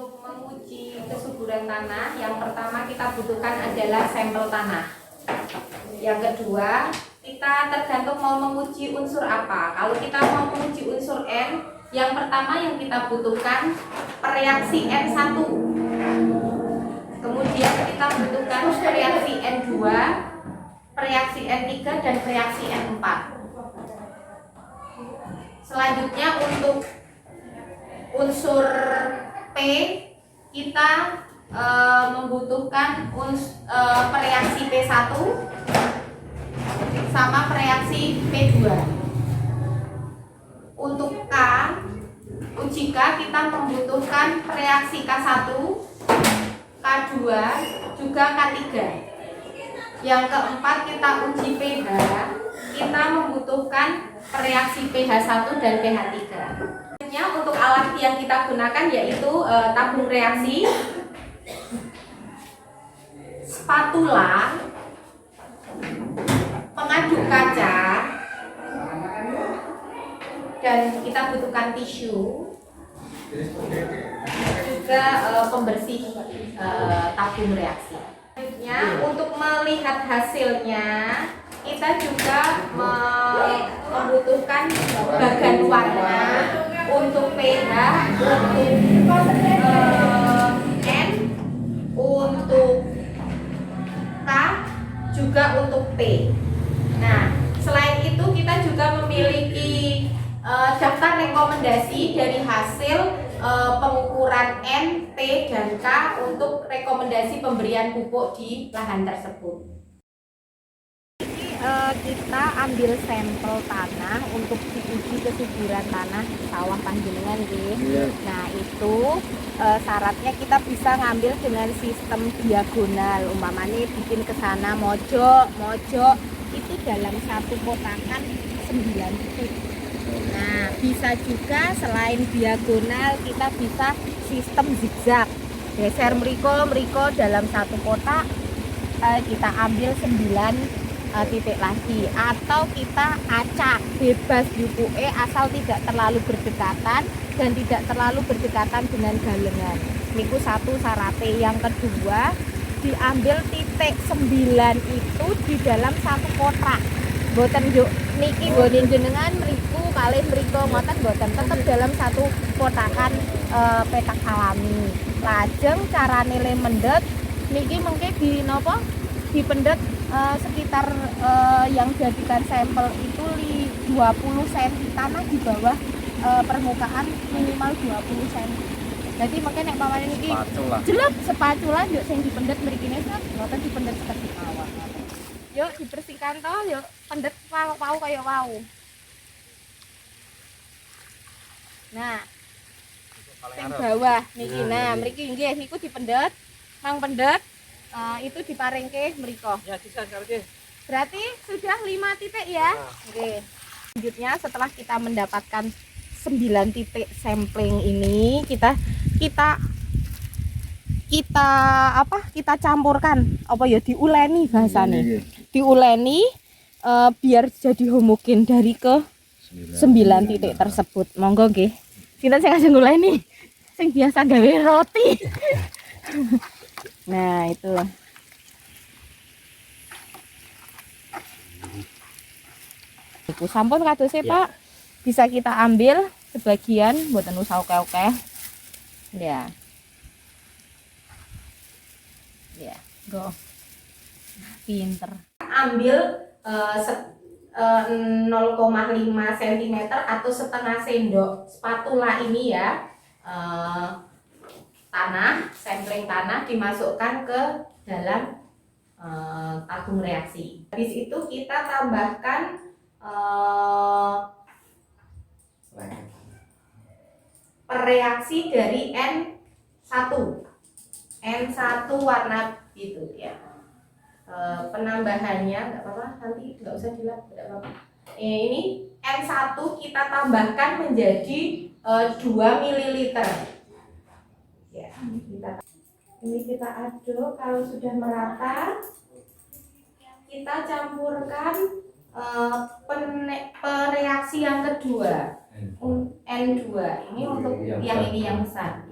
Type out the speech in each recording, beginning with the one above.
Untuk menguji kesuburan tanah, yang pertama kita butuhkan adalah sampel tanah. Yang kedua, kita tergantung mau menguji unsur apa. Kalau kita mau menguji unsur N, yang pertama yang kita butuhkan reaksi N1. Kemudian kita butuhkan reaksi N2, reaksi N3 dan reaksi N4. Selanjutnya untuk unsur P kita membutuhkan reaksi P1 sama reaksi P2. Untuk K, uji K kita membutuhkan reaksi K1, K2, juga K3. Yang keempat kita uji pH, kita membutuhkan reaksi pH1 dan pH3. Untuk alat yang kita gunakan yaitu tabung reaksi, spatula, pengaduk kaca, dan kita butuhkan tisu, juga pembersih tabung reaksi. Selanjutnya untuk melihat hasilnya kita juga membutuhkan bagan warna untuk pH, untuk N, untuk K, juga untuk P. Nah, selain itu kita juga memiliki daftar rekomendasi dari hasil pengukuran N, P, dan K untuk rekomendasi pemberian pupuk di lahan tersebut. Kita ambil sampel tanah untuk diuji kesuburan tanah sawah panjenengan nggih. Nah, itu syaratnya kita bisa ngambil dengan sistem diagonal. Umpamanya bikin ke sana mojok itu dalam satu kotakan 9 titik. Nah, bisa juga selain diagonal kita bisa sistem zigzag. Geser mriko dalam satu kotak kita ambil 9 titik lagi, atau kita acak bebas yukuke asal tidak terlalu berdekatan dan tidak terlalu berdekatan dengan galengan. Niku satu syaratnya. Yang kedua, diambil titik 9 itu di dalam satu kotak. Boten yuk niki nggonen jenengan mriku kalih mriko ngoten boten, tetep dalam satu kotakan petak alami. Lajeng carane le mendet niki mengke di napa dipendet sekitar yang jadikan sampel itu 20 cm tanah di bawah permukaan minimal 20 cm. Jadi makanya nek pamane niki jelek spatula yuk sing dipendet mrikine ngoten dipendet seperti awal. Yuk dibersihkan toh, yuk pendet wau kaya wau. Nah, sing bawah niki nah mriki nggih niku dipendet, mang pendet itu diparingke mriko. Ya, berarti sudah 5 titik ya. Oke. Selanjutnya setelah kita mendapatkan 9 titik sampling ini, kita campurkan apa ya, diuleni bahasane. Diuleni biar jadi homogen dari ke 9 titik tersebut. Monggo nggih. Sinten sing ajeng nguleni? Sing biasa gawe roti. Nah, itu. Iku sampun kadose, Pak. Bisa kita ambil sebagian mboten usah oke-oke. Ya. Ya, go. Pinter. Ambil 0,5 cm atau setengah sendok spatula ini ya. Tanah, sampling tanah dimasukkan ke dalam tabung reaksi. Habis itu kita tambahkan pereaksi dari N1 warna itu ya. Penambahannya nggak apa-apa, nanti nggak usah dilihat, nggak apa-apa. Ini N1 kita tambahkan menjadi 2 ml. Ya, ini kita aduk. Kalau sudah merata, kita campurkan pereaksi yang kedua, N2. Ini untuk yang ini yang besar,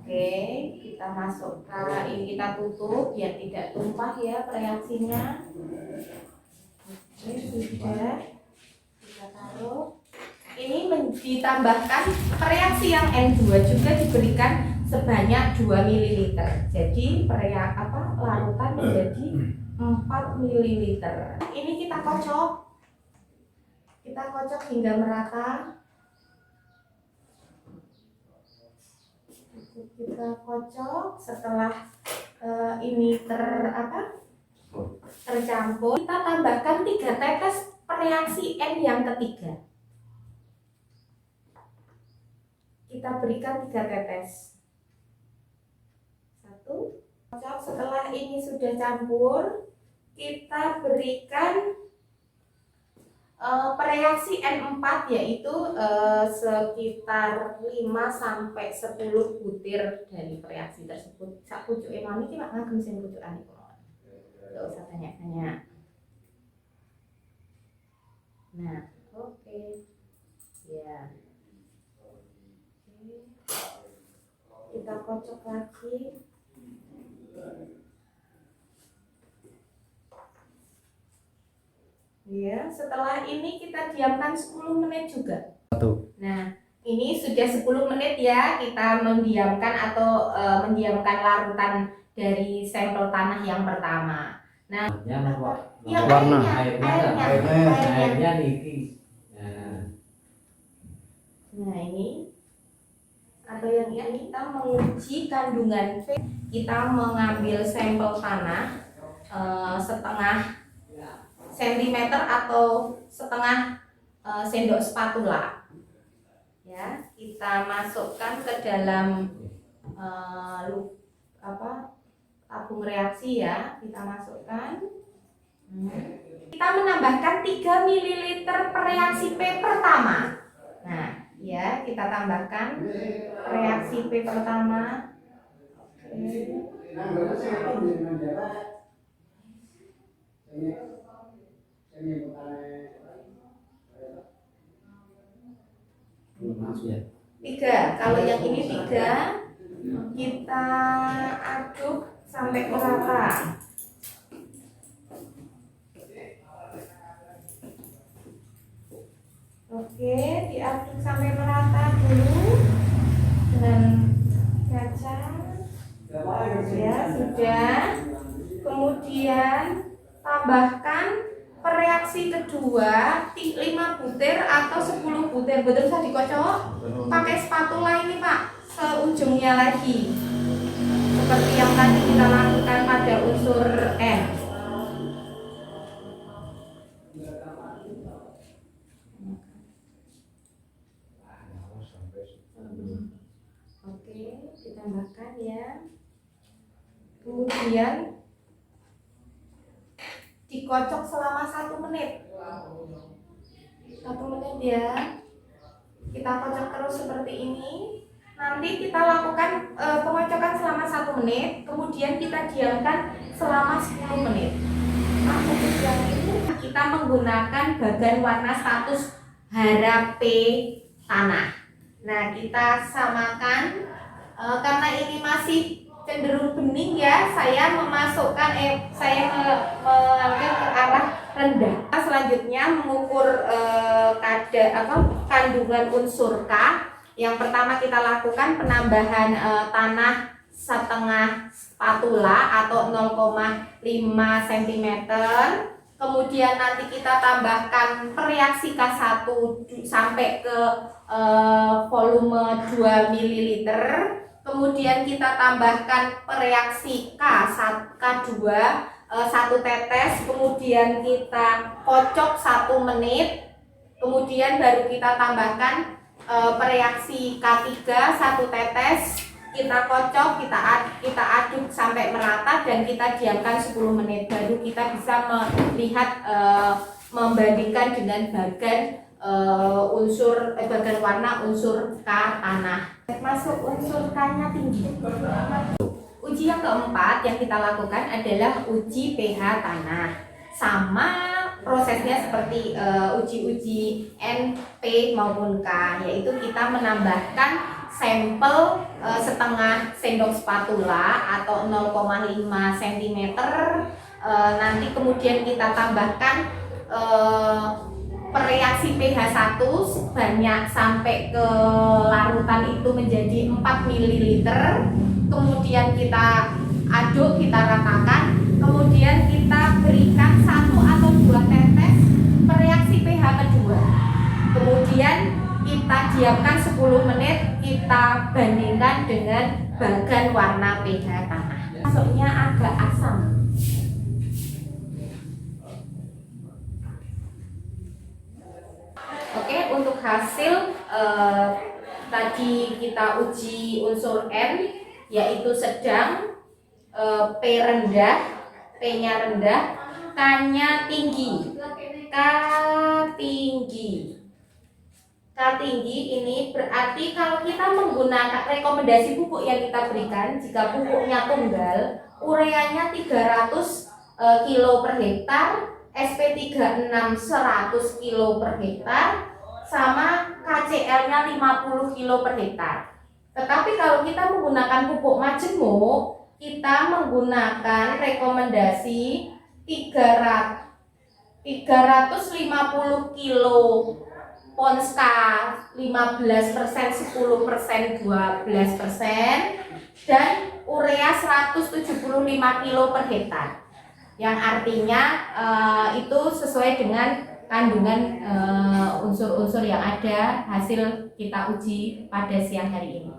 Oke, kita masukkan, ini kita tutup biar tidak tumpah ya reaksinya. Oke, sudah kita taruh. Ini ditambahkan reaksi yang N2 juga diberikan sebanyak 2 ml. Jadi larutan menjadi 4 ml. Ini kita kocok. Kita kocok hingga merata. Kita kocok setelah ini tercampur, kita tambahkan 3 tetes reaksi N yang ketiga. Kita berikan 3 tetes. 1. Kocok. Setelah ini sudah campur, kita berikan reaksi N4, yaitu sekitar 5-10 butir dari reaksi tersebut. Sak pucuk emani iki mak ngagem sing pucukan iku. Enggak usah banyak-banyak. Nah, oke. Ya. Kita kocok lagi. Ya, setelah ini kita diamkan 10 menit juga. Nah, ini sudah 10 menit ya kita mendiamkan atau mendiamkan larutan dari sampel tanah yang pertama. Nah, warna airnya niki. Nah, ini atau yang ini kita menguji kandungan P. Kita mengambil sampel tanah setengah sentimeter atau setengah sendok spatula. Ya, kita masukkan ke dalam tabung reaksi ya. Kita masukkan. Kita menambahkan 3 ml reaksi P pertama. Nah, ya, kita tambahkan reaksi P pertama. Tiga. Kalau yang ini 3, kita aduk sampai merata. Oke, diaduk sampai merata dulu dengan kaca. Ya, sudah. Kemudian tambahkan reaksi kedua 5 butir atau 10 butir. Betul, bisa dikocok pakai spatula ini Pak, seujungnya lagi seperti yang tadi kita lakukan pada unsur N. Oke, ditambahkan ya. Kemudian dikocok selama 1 menit. 1 menit ya. Kita kocok terus seperti ini. Nanti kita lakukan pengocokan selama 1 menit. Kemudian kita diamkan selama 10 menit. Nah, kemudian itu kita menggunakan bagan warna status hara P tanah. Nah, kita samakan karena ini masih cenderung bening ya, saya memasukkan saya mengambil ke arah rendah. Selanjutnya mengukur kandungan unsur K. Yang pertama kita lakukan penambahan tanah setengah spatula atau 0,5 cm. Kemudian nanti kita tambahkan reaksi K1 sampai ke volume 2 ml. Kemudian kita tambahkan reaksi K2 1 tetes, kemudian kita kocok 1 menit. Kemudian baru kita tambahkan reaksi K3 1 tetes, kita kocok, kita aduk sampai merata dan kita diamkan 10 menit. Baru kita bisa melihat membandingkan dengan bagan bagan warna unsur K tanah. Masuk unsur K-nya tinggi. Uji yang keempat yang kita lakukan adalah uji pH tanah. Sama prosesnya seperti uji-uji N, P maupun K, yaitu kita menambahkan sampel setengah sendok spatula atau 0,5 cm. Nanti kemudian kita tambahkan reaksi pH 1 sebanyak sampai ke larutan itu menjadi 4 ml. Kemudian kita aduk, kita ratakan, kemudian kita berikan 1 atau 2 tetes reaksi pH kedua. Kemudian kita diamkan 10 menit, kita bandingkan dengan bagan warna pH tanah. Masuknya agak asam. Oke, untuk hasil tadi kita uji unsur N, yaitu sedang, P rendah, P-nya rendah, K-nya tinggi. K tinggi. K tinggi ini berarti kalau kita menggunakan rekomendasi pupuk yang kita berikan, jika pupuknya tunggal, ureanya 300 kilo per hektar, SP36 100 kilo per hektar, sama KCL-nya 50 kilo per hektar. Tetapi kalau kita menggunakan pupuk majemuk, kita menggunakan rekomendasi 350 kilo Ponska 15%, 10%, 12%, dan urea 175 kilo per hektar. Yang artinya itu sesuai dengan kandungan unsur-unsur yang ada hasil kita uji pada siang hari ini.